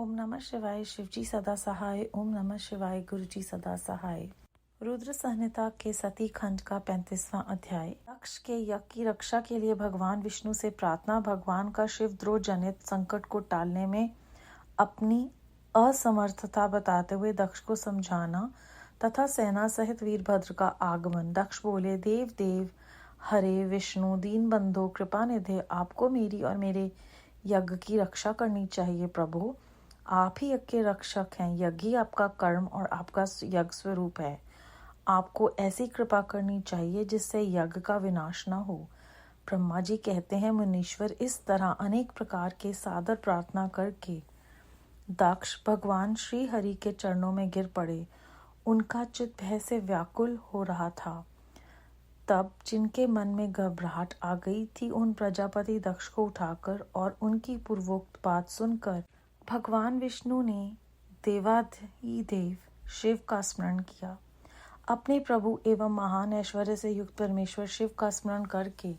ओम नमः शिवाय। शिवजी सदा सहाय। ओम नमः शिवाय। गुरुजी सदा सहाय। रुद्र संहिता के सती खंड का 35वां अध्याय। दक्ष के यज्ञ की रक्षा के लिए भगवान विष्णु से प्रार्थना। भगवान का शिवद्रोह जनित संकट को टालने में अपनी असमर्थता बताते हुए दक्ष को समझाना तथा सेना सहित वीरभद्र का आगमन। दक्ष बोले, देव देव हरे विष्णु दीन बंधो कृपा निधे, आपको मेरी और मेरे यज्ञ की रक्षा करनी चाहिए। प्रभु, आप ही यज्ञ के रक्षक हैं। यज्ञ ही आपका कर्म और आपका यज्ञ स्वरूप है। आपको ऐसी कृपा करनी चाहिए जिससे यज्ञ का विनाश न हो। ब्रह्मा जी कहते हैं, मुनीश्वर इस तरह अनेक प्रकार के सादर प्रार्थना करके दक्ष भगवान श्री हरि के चरणों में गिर पड़े। उनका चित्त भय से व्याकुल हो रहा था। तब जिनके मन में घबराहट आ गई थी, उन प्रजापति दक्ष को उठाकर और उनकी पूर्वोक्त बात सुनकर भगवान विष्णु ने देवाधिदेव शिव का स्मरण किया। अपने प्रभु एवं महान ऐश्वर्य से युक्त परमेश्वर शिव का स्मरण करके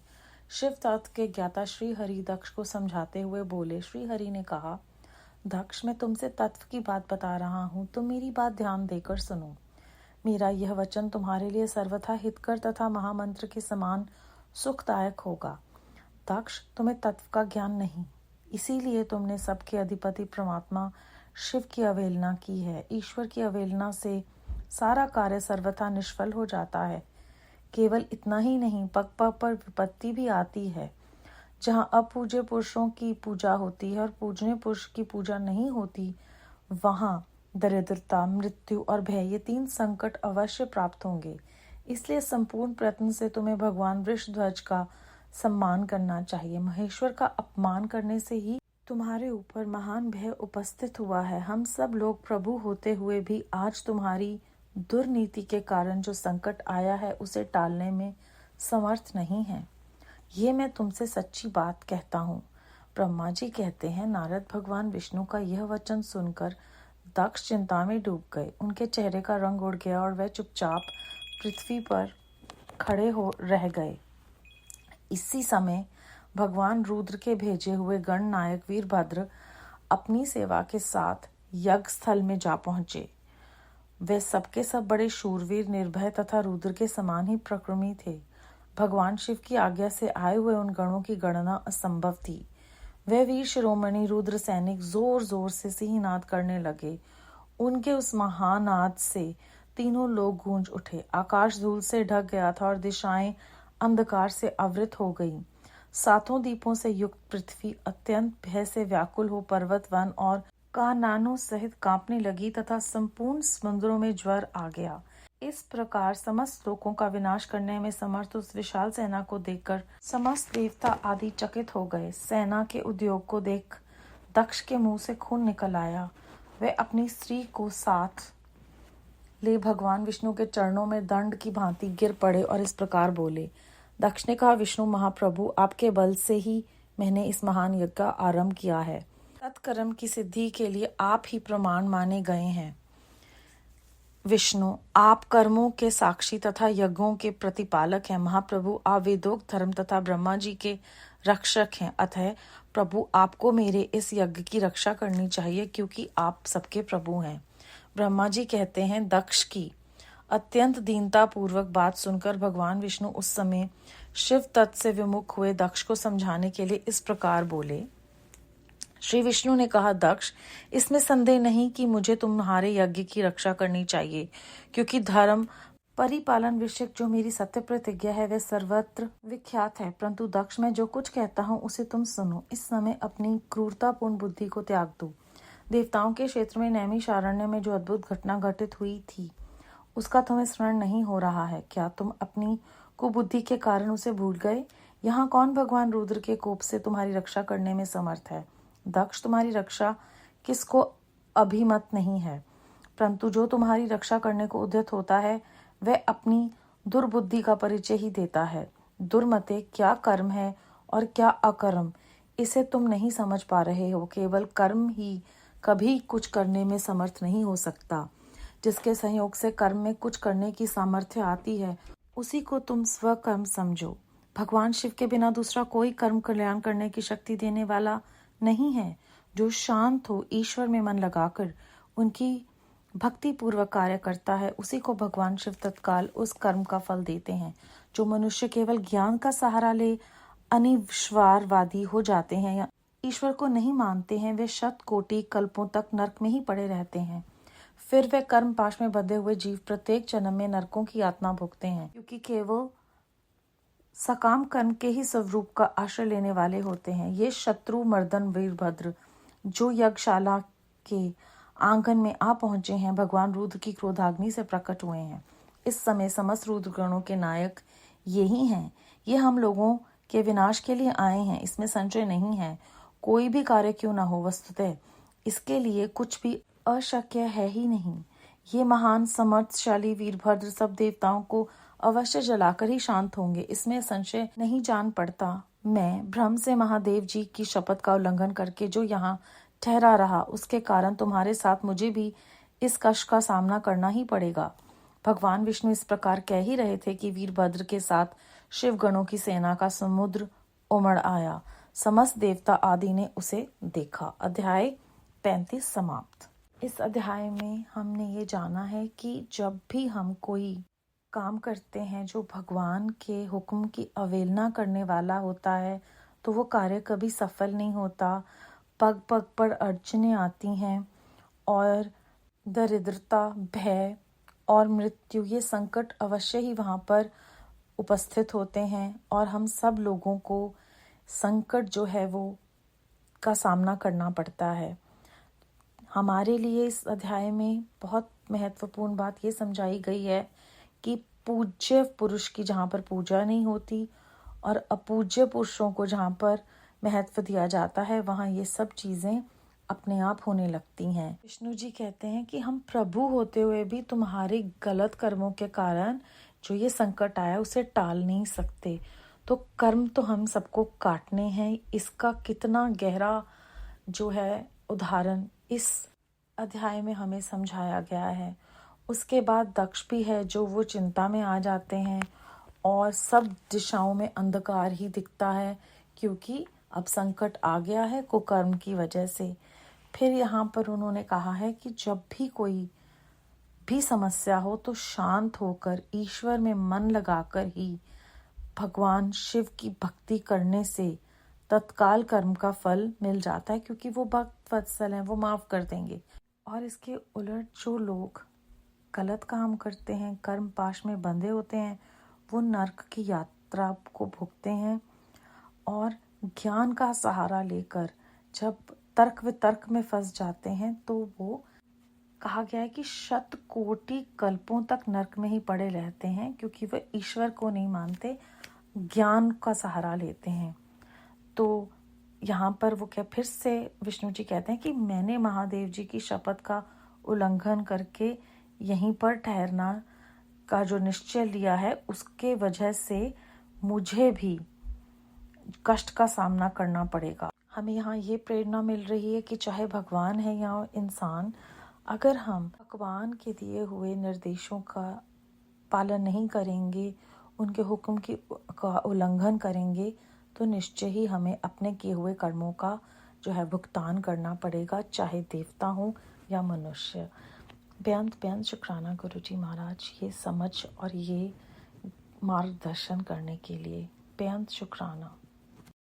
शिव तत्व के ज्ञाता श्री हरि दक्ष को समझाते हुए बोले। श्री हरि ने कहा, दक्ष, मैं तुमसे तत्व की बात बता रहा हूँ, तुम मेरी बात ध्यान देकर सुनो। मेरा यह वचन तुम्हारे लिए सर्वथा हितकर तथा महामंत्र के समान सुखदायक होगा। दक्ष, तुम्हें तत्व का ज्ञान नहीं, इसीलिए तुमने सबके अधिपति परमात्मा शिव की अवहेलना की है। ईश्वर की अवहेलना से सारा कार्य सर्वथा निष्फल हो जाता है। केवल इतना ही नहीं, पग पग पर विपत्ति भी आती है। जहाँ अपूज्य पुरुषों की पूजा होती है और पूजनीय पुरुष की पूजा नहीं होती, वहाँ दरिद्रता, मृत्यु और भय, ये 3 संकट अवश्य प्राप्त होंगे। इसलिए संपूर्ण प्रयत्न से तुम्हें भगवान वृषध्वज का सम्मान करना चाहिए। महेश्वर का अपमान करने से ही तुम्हारे ऊपर महान भय उपस्थित हुआ है। हम सब लोग प्रभु होते हुए भी आज तुम्हारी दुर्नीति के कारण जो संकट आया है, उसे टालने में समर्थ नहीं है। ये मैं तुमसे सच्ची बात कहता हूँ। ब्रह्मा जी कहते हैं, नारद भगवान विष्णु का यह वचन सुनकर दक्ष चिंता में डूब गए। उनके चेहरे का रंग उड़ गया और वह चुपचाप पृथ्वी पर खड़े हो रह गए। इसी समय भगवान रुद्र के भेजे हुए गणनायक वीरभद्र अपनी सेवा के साथ यज्ञ स्थल में जा पहुंचे। वे सबके सब बड़े शूरवीर, निर्भय तथा रुद्र के समान ही प्रक्रमी थे। भगवान शिव की आज्ञा से आए हुए उन गणों की गणना असंभव थी। वे वीर शिरोमणि रुद्र सैनिक जोर जोर से सिंहनाद करने लगे। उनके उस महानाद से तीनों लोग गूंज उठे। आकाश धूल से ढक गया था और दिशाएं अंधकार से आवृत हो गईं। 7 दीपों से युक्त पृथ्वी अत्यंत भय से व्याकुल हो पर्वत, वन और काननों सहित कांपने लगी तथा संपूर्ण समुद्रों में ज्वर आ गया। इस प्रकार समस्त लोगों का विनाश करने में समर्थ उस विशाल सेना को देखकर समस्त देवता आदि चकित हो गए। सेना के उद्योग को देख दक्ष के मुंह से खून निकल आया। वे अपनी स्त्री को साथ ले भगवान विष्णु के चरणों में दंड की भांति गिर पड़े और इस प्रकार बोले। दक्ष ने कहा, विष्णु महाप्रभु, आपके बल से ही मैंने इस महान यज्ञ का आरंभ किया है। तत्कर्म की सिद्धि के लिए आप ही प्रमाण माने गए हैं। विष्णु, आप कर्मों के साक्षी तथा यज्ञों के प्रतिपालक हैं। महाप्रभु, आप वेदोक्त धर्म तथा ब्रह्मा जी के रक्षक हैं। अतः प्रभु, आपको मेरे इस यज्ञ की रक्षा करनी चाहिए, क्योंकि आप सबके प्रभु हैं। ब्रह्मा जी कहते हैं, दक्ष की अत्यंत दीनता पूर्वक बात सुनकर भगवान विष्णु उस समय शिव तत्व से विमुख हुए। दक्ष को समझाने के लिए इस प्रकार बोले। श्री विष्णु ने कहा, दक्ष, इसमें संदेह नहीं कि मुझे तुम्हारे यज्ञ की रक्षा करनी चाहिए, क्योंकि धर्म परिपालन विषयक जो मेरी सत्य प्रतिज्ञा है, वह सर्वत्र विख्यात है। परंतु दक्ष, मैं जो कुछ कहता हूँ उसे तुम सुनो। इस समय अपनी क्रूरतापूर्ण बुद्धि को त्याग दो। देवताओं के क्षेत्र में नैमिषारण्य में जो अद्भुत घटना घटित हुई थी, उसका तुम्हें स्मरण नहीं हो रहा है क्या? तुम अपनी कुबुद्धि के कारण उसे भूल गए। यहाँ कौन भगवान रुद्र के कोप से तुम्हारी रक्षा करने में समर्थ है? दक्ष, तुम्हारी रक्षा किसको अभिमत नहीं है, परंतु जो तुम्हारी रक्षा करने को उद्यत होता है, वह अपनी दुर्बुद्धि का परिचय ही देता है। दुर्मते, क्या कर्म है और क्या अकर्म, इसे तुम नहीं समझ पा रहे हो। केवल कर्म ही कभी कुछ करने में समर्थ नहीं हो सकता। जिसके संयोग से कर्म में कुछ करने की सामर्थ्य आती है, उसी को तुम स्वकर्म समझो। भगवान शिव के बिना दूसरा कोई कर्म कल्याण करने की शक्ति देने वाला नहीं है। जो शांत हो, ईश्वर में मन लगाकर उनकी भक्ति पूर्वक कार्य करता है, उसी को भगवान शिव तत्काल उस कर्म का फल देते हैं। जो मनुष्य केवल ज्ञान का सहारा ले अनिश्वरवादी हो जाते हैं या ईश्वर को नहीं मानते हैं, वे शत कोटि कल्पों तक नरक में ही पड़े रहते हैं। फिर वे कर्म पाश में बंधे हुए जीव प्रत्येक जन्म में नरकों की यातना भुगते हैं, क्योंकि केवल सकाम कर्म के ही स्वरूप का आश्रय लेने वाले होते हैं। ये शत्रु मर्दन वीरभद्र जो यज्ञशाला के आंगन में आ पहुंचे हैं, भगवान रुद्र की क्रोधाग्नि से प्रकट हुए हैं। इस समय समस्त रुद्रगणों के नायक यही हैं। ये हम लोगों के विनाश के लिए आए हैं, इसमें संशय नहीं है। कोई भी कार्य क्यों न हो, वस्तुतः इसके लिए कुछ भी अशक्य है ही नहीं। ये महान समर्थशाली वीरभद्र सब देवताओं को अवश्य जलाकर ही शांत होंगे, इसमें संशय नहीं जान पड़ता। मैं भ्रम से महादेव जी की शपथ का उल्लंघन करके जो यहाँ ठहरा रहा, उसके कारण तुम्हारे साथ मुझे भी इस कष्ट का सामना करना ही पड़ेगा। भगवान विष्णु इस प्रकार कह ही रहे थे कि वीरभद्र के साथ शिवगणों की सेना का समुद्र उमड़ आया। समस्त देवता आदि ने उसे देखा। अध्याय 35 समाप्त। इस अध्याय में हमने ये जाना है कि जब भी हम कोई काम करते हैं जो भगवान के हुक्म की अवहेलना करने वाला होता है, तो वो कार्य कभी सफल नहीं होता। पग पग पर अड़चनें आती हैं और दरिद्रता, भय और मृत्यु, ये संकट अवश्य ही वहाँ पर उपस्थित होते हैं और हम सब लोगों को संकट जो है वो का सामना करना पड़ता है। हमारे लिए इस अध्याय में बहुत महत्वपूर्ण बात ये समझाई गई है कि पूज्य पुरुष की जहाँ पर पूजा नहीं होती और अपूज्य पुरुषों को जहाँ पर महत्व दिया जाता है, वहाँ ये सब चीज़ें अपने आप होने लगती हैं। विष्णु जी कहते हैं कि हम प्रभु होते हुए भी तुम्हारे गलत कर्मों के कारण जो ये संकट आया उसे टाल नहीं सकते। तो कर्म तो हम सबको काटने हैं। इसका कितना गहरा जो है उदाहरण इस अध्याय में हमें समझाया गया है। उसके बाद दक्ष भी है जो वो चिंता में आ जाते हैं और सब दिशाओं में अंधकार ही दिखता है, क्योंकि अब संकट आ गया है कुकर्म की वजह से। फिर यहाँ पर उन्होंने कहा है कि जब भी कोई भी समस्या हो तो शांत होकर ईश्वर में मन लगाकर ही भगवान शिव की भक्ति करने से तत्काल कर्म का फल मिल जाता है, क्योंकि वो भक्त वत्सल हैं, वो माफ कर देंगे। और इसके उलट जो लोग गलत काम करते हैं, कर्म पाश में बंधे होते हैं, वो नरक की यात्रा को भुगते हैं। और ज्ञान का सहारा लेकर जब तर्क वितर्क में फंस जाते हैं तो वो कहा गया है कि शत कोटि कल्पों तक नरक में ही पड़े रहते हैं, क्योंकि वे ईश्वर को नहीं मानते, ज्ञान का सहारा लेते हैं। तो यहाँ पर वो क्या फिर से विष्णु जी कहते हैं कि मैंने महादेव जी की शपथ का उल्लंघन करके यहीं पर ठहरना का जो निश्चय लिया है, उसके वजह से मुझे भी कष्ट का सामना करना पड़ेगा। हमें यहाँ ये प्रेरणा मिल रही है कि चाहे भगवान है या इंसान, अगर हम भगवान के दिए हुए निर्देशों का पालन नहीं करेंगे, उनके हुक्म का उल्लंघन करेंगे, तो निश्चय ही हमें अपने किए हुए कर्मों का जो है भुगतान करना पड़ेगा, चाहे देवता हो या मनुष्य। बेअंत शुक्राना गुरु जी महाराज, ये समझ और ये मार्गदर्शन करने के लिए बेअंत शुक्राना।